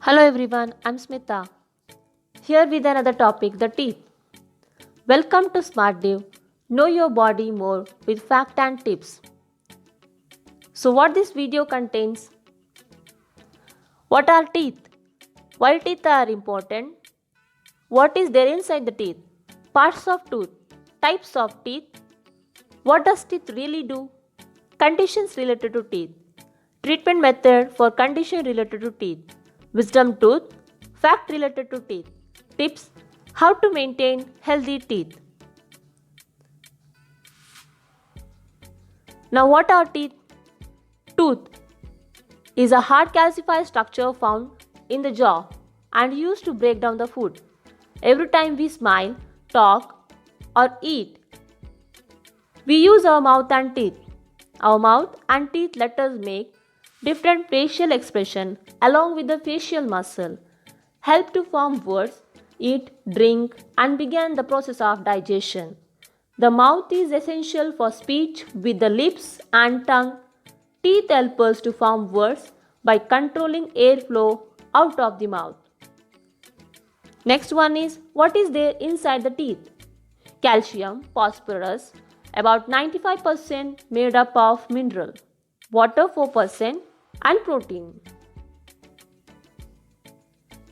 Hello everyone, I'm Smita. Here with another topic, the teeth. Welcome to Smart Div. Know your body more with fact and tips. So what this video contains? What are teeth? Why teeth are important? What is there inside the teeth? Parts of tooth. Types of teeth. What does teeth really do? Conditions related to teeth. Treatment method for condition related to teeth. Wisdom tooth. Fact related to teeth. Tips. How to maintain healthy teeth. Now what are teeth? Tooth is a hard calcified structure found in the jaw and used to break down the food. Every time we smile, talk or eat, we use our mouth and teeth. Our mouth and teeth let us make different facial expression along with the facial muscle, help to form words, eat, drink and begin the process of digestion. The mouth is essential for speech with the lips and tongue. Teeth help us to form words by controlling airflow out of the mouth. Next one is what is there inside the teeth? Calcium, phosphorus, about 95% made up of mineral, water 4% and protein.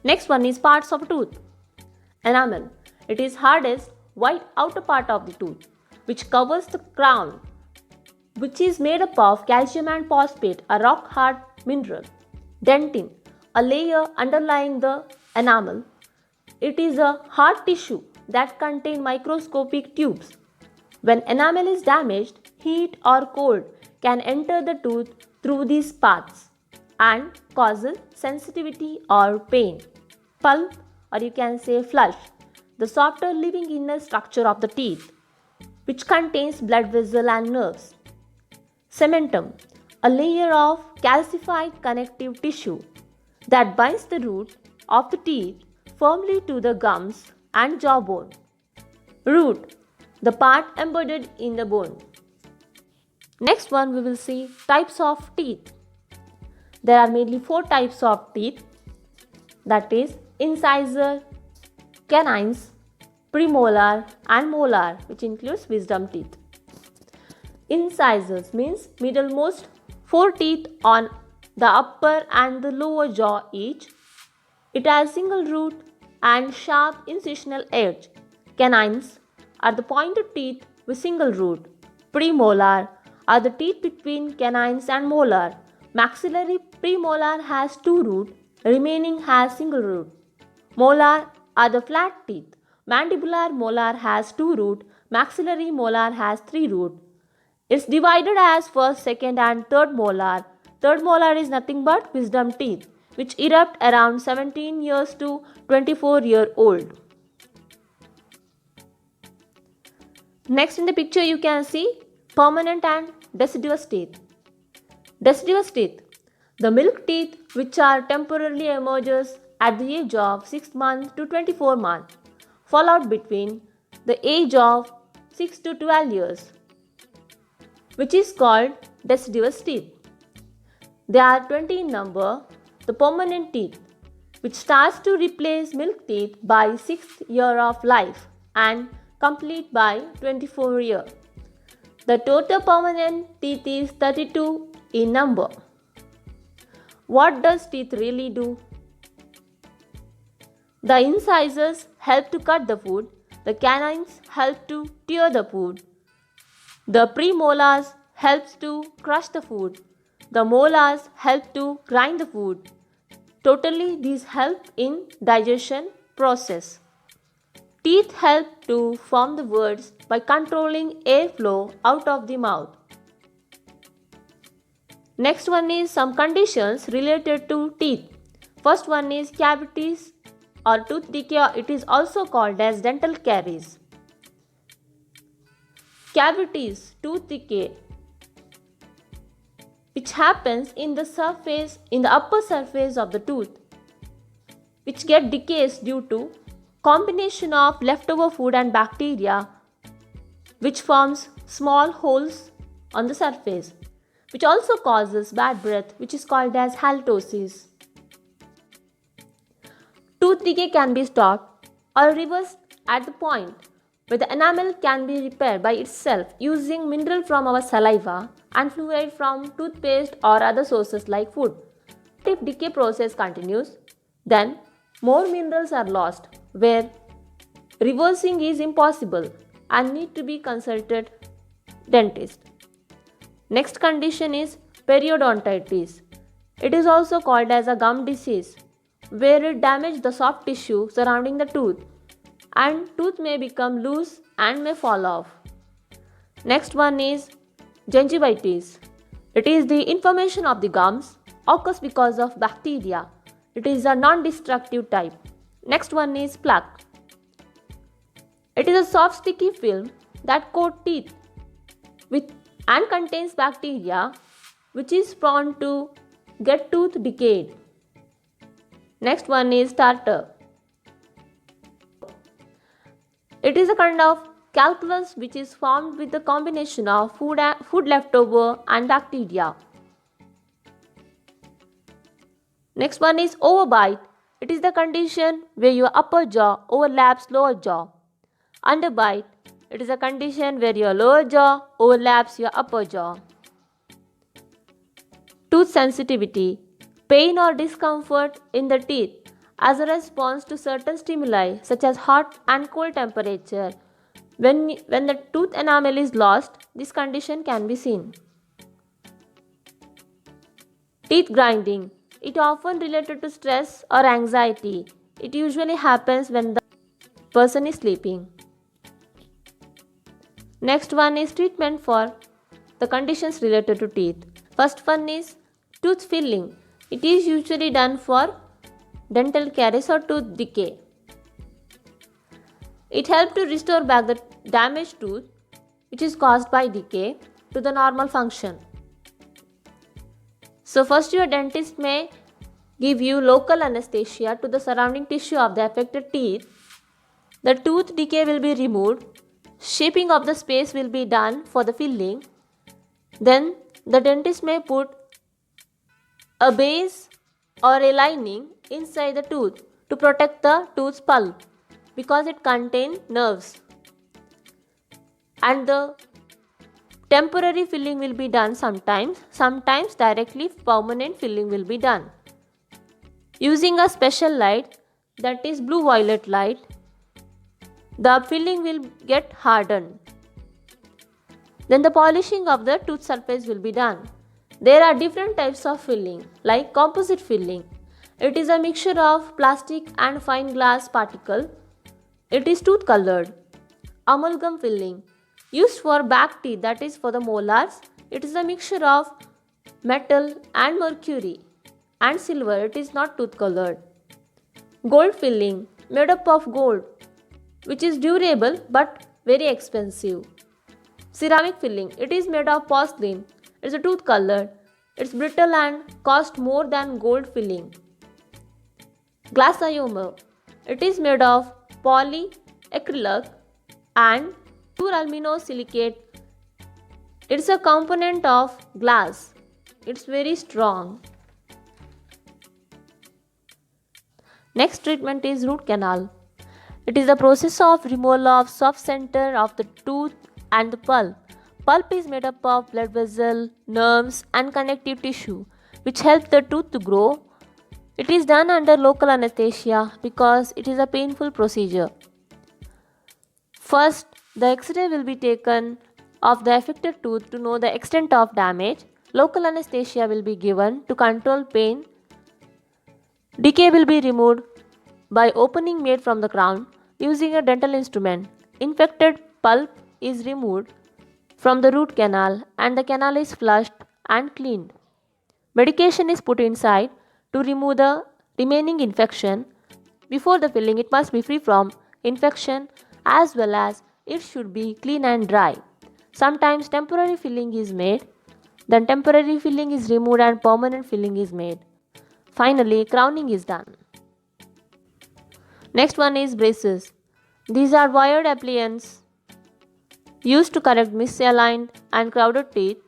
Next one is parts of tooth. Enamel. It is hardest white outer part of the tooth which covers the crown, which is made up of calcium and phosphate, a rock hard mineral. Dentin, a layer underlying the enamel. It is a hard tissue that contains microscopic tubes. When enamel is damaged, heat or cold can enter the tooth through these paths and causes sensitivity or pain. Pulp, or you can say flush, the softer living inner structure of the teeth, which contains blood vessel and nerves. Cementum, a layer of calcified connective tissue that binds the root of the teeth firmly to the gums and jawbone. Root, the part embedded in the bone. Next one we will see types of teeth. There are mainly 4 types of teeth, that is incisor, canines, premolar and molar, which includes wisdom teeth. Incisors means middlemost 4 teeth on the upper and the lower jaw each. It has single root and sharp incisional edge. Canines are the pointed teeth with single root. Premolar are the teeth between canines and molar. Maxillary premolar has 2 root, remaining has single root. Molar are the flat teeth. Mandibular molar has 2 root, maxillary molar has 3 root. It's divided as first, second and third molar. Third molar is nothing but wisdom teeth, which erupt around 17 years to 24-year-old. Next in the picture you can see permanent and deciduous teeth. Deciduous teeth, the milk teeth which are temporarily emerges at the age of 6 months to 24 months, fall out between the age of 6 to 12 years, which is called deciduous teeth. There are 20 in number. The permanent teeth, which starts to replace milk teeth by 6th year of life and complete by 24 year. The total permanent teeth is 32 in number. What does teeth really do? The incisors help to cut the food. The canines help to tear the food. The premolars helps to crush the food. The molars help to grind the food. Totally, these help in digestion process. Teeth help to form the words by controlling airflow out of the mouth. Next one is some conditions related to teeth. First one is cavities or tooth decay. It is also called as dental caries. Cavities, tooth decay, which happens in the upper surface of the tooth, which get decays due to combination of leftover food and bacteria, which forms small holes on the surface, which also causes bad breath, which is called as halitosis. tooth decay can be stopped or reversed at the point where the enamel can be repaired by itself using mineral from our saliva and fluoride from toothpaste or other sources like food. If decay process continues, then more minerals are lost where reversing is impossible and need to be consulted dentist. Next condition is periodontitis. It is also called as a gum disease where it damages the soft tissue surrounding the tooth and tooth may become loose and may fall off. Next one is gingivitis. It is the inflammation of the gums occurs because of bacteria. It is a non-destructive type. Next one is plaque. It is a soft sticky film that coats teeth with and contains bacteria which is prone to get tooth decayed. Next one is tartar. It is a kind of calculus which is formed with the combination of food leftover and bacteria. Next one is overbite. It is the condition where your upper jaw overlaps lower jaw. Underbite. It is a condition where your lower jaw overlaps your upper jaw. Tooth sensitivity. Pain or discomfort in the teeth as a response to certain stimuli such as hot and cold temperature. When the tooth enamel is lost, this condition can be seen. Teeth grinding. It often related to stress or anxiety. It usually happens when the person is sleeping. Next one is treatment for the conditions related to teeth. First one is tooth filling. It is usually done for dental caries or tooth decay. It helps to restore back the damaged tooth which is caused by decay to the normal function. So first your dentist may give you local anesthesia to the surrounding tissue of the affected teeth. The tooth decay will be removed. Shaping of the space will be done for the filling. Then the dentist may put a base or a lining inside the tooth to protect the tooth's pulp because it contains nerves. And the temporary filling will be done sometimes directly permanent filling will be done. Using a special light, that is blue violet light, the filling will get hardened. Then the polishing of the tooth surface will be done. There are different types of filling like composite filling. It is a mixture of plastic and fine glass particle. It is tooth colored. Amalgam filling used for back teeth, that is for the molars. It is a mixture of metal and mercury and silver. It is not tooth colored. Gold filling made up of gold which is durable but very expensive. Ceramic filling. It is made of porcelain. It is a tooth colored. It's brittle and cost more than gold filling. Glass ionomer. It is made of polyacrylic and pure aluminosilicate. It's a component of glass. It's very strong. Next treatment is root canal. It is the process of removal of soft center of the tooth and the pulp. Pulp is made up of blood vessel, nerves and connective tissue which help the tooth to grow. It is done under local anesthesia because it is a painful procedure. First, the X-ray will be taken of the affected tooth to know the extent of damage. Local anesthesia will be given to control pain. Decay will be removed by opening made from the crown using a dental instrument. Infected pulp is removed from the root canal and the canal is flushed and cleaned. Medication is put inside to remove the remaining infection. Before the filling, it must be free from infection as well as it should be clean and dry. Sometimes temporary filling is made, then temporary filling is removed and permanent filling is made. Finally, crowning is done. Next one is braces. These are wired appliances used to correct misaligned and crowded teeth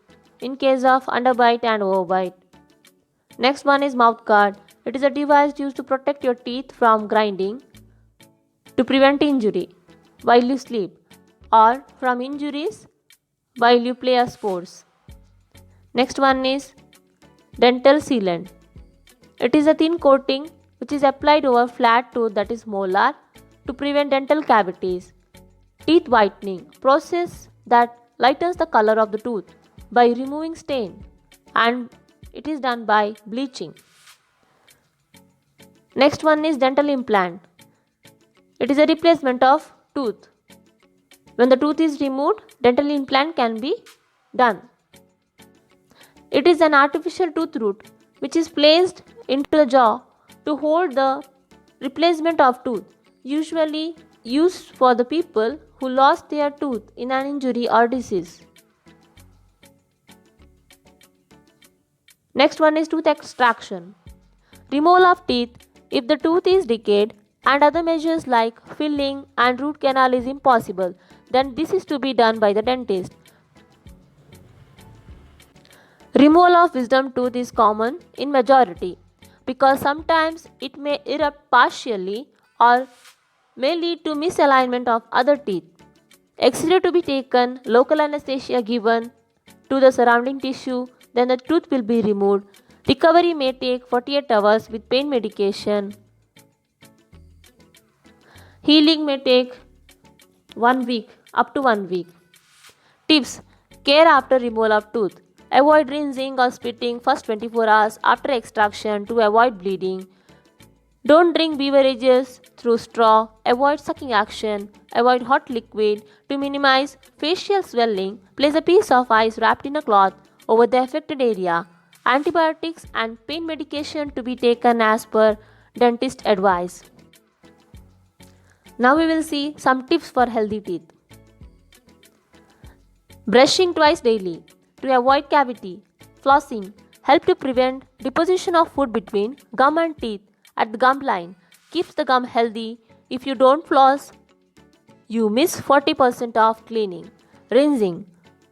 in case of underbite and overbite. Next one is mouth guard. It is a device used to protect your teeth from grinding, to prevent injury while you sleep, or from injuries while you play a sports. Next one is dental sealant. It is a thin coating which is applied over flat tooth that is molar to prevent dental cavities. Teeth whitening process that lightens the color of the tooth by removing stain, and it is done by bleaching. Next one is dental implant. It is a replacement of tooth. When the tooth is removed, dental implant can be done. It is an artificial tooth root which is placed into the jaw to hold the replacement of tooth, usually used for the people who lost their tooth in an injury or disease. Next one is tooth extraction. Removal of teeth if the tooth is decayed and other measures like filling and root canal is impossible, then this is to be done by the dentist. Removal of wisdom tooth is common in majority because sometimes it may erupt partially or may lead to misalignment of other teeth. X-ray to be taken, local anesthesia given to the surrounding tissue, then the tooth will be removed. Recovery may take 48 hours with pain medication. Healing may take 1 week, up to 1 week. Tips: care after removal of tooth. Avoid rinsing or spitting first 24 hours after extraction to avoid bleeding. Don't drink beverages through straw. Avoid sucking action. Avoid hot liquid. To minimize facial swelling, place a piece of ice wrapped in a cloth over the affected area. Antibiotics and pain medication to be taken as per dentist advice. Now we will see some tips for healthy teeth. Brushing twice daily to avoid cavity. Flossing help to prevent deposition of food between gum and teeth at the gum line. Keeps the gum healthy. If you don't floss, you miss 40% of cleaning. Rinsing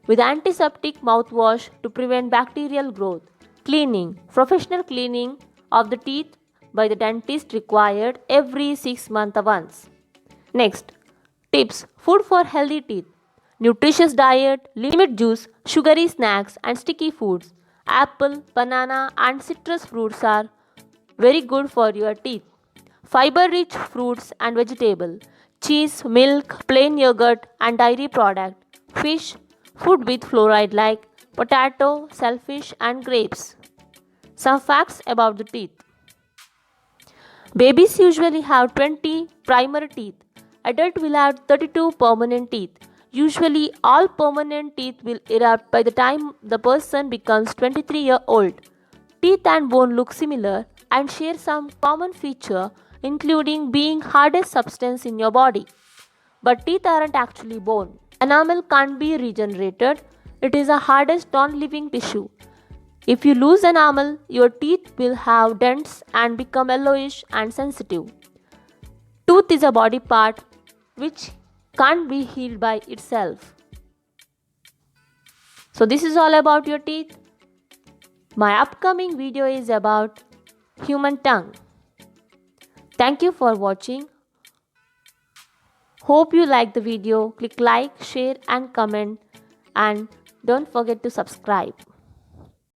with antiseptic mouthwash to prevent bacterial growth. Cleaning. Professional cleaning of the teeth by the dentist required every 6 months once. Next, tips: food for healthy teeth. Nutritious diet, limit juice, sugary snacks and sticky foods. Apple, banana and citrus fruits are very good for your teeth. Fiber-rich fruits and vegetables. Cheese, milk, plain yogurt and dairy product. Fish, food with fluoride like potato, shellfish and grapes. Some facts about the teeth. Babies usually have 20 primary teeth. Adult will have 32 permanent teeth. Usually all permanent teeth will erupt by the time the person becomes 23-year-old. Teeth and bone look similar and share some common feature including being hardest substance in your body. But teeth aren't actually bone. Enamel can't be regenerated. It is a hardest non-living tissue. If you lose enamel, your teeth will have dents and become yellowish and sensitive. Tooth is a body part which can't be healed by itself. So this is all about your teeth. My upcoming video is about human tongue. Thank you for watching. Hope you like the video. Click like, share and comment, and don't forget to subscribe.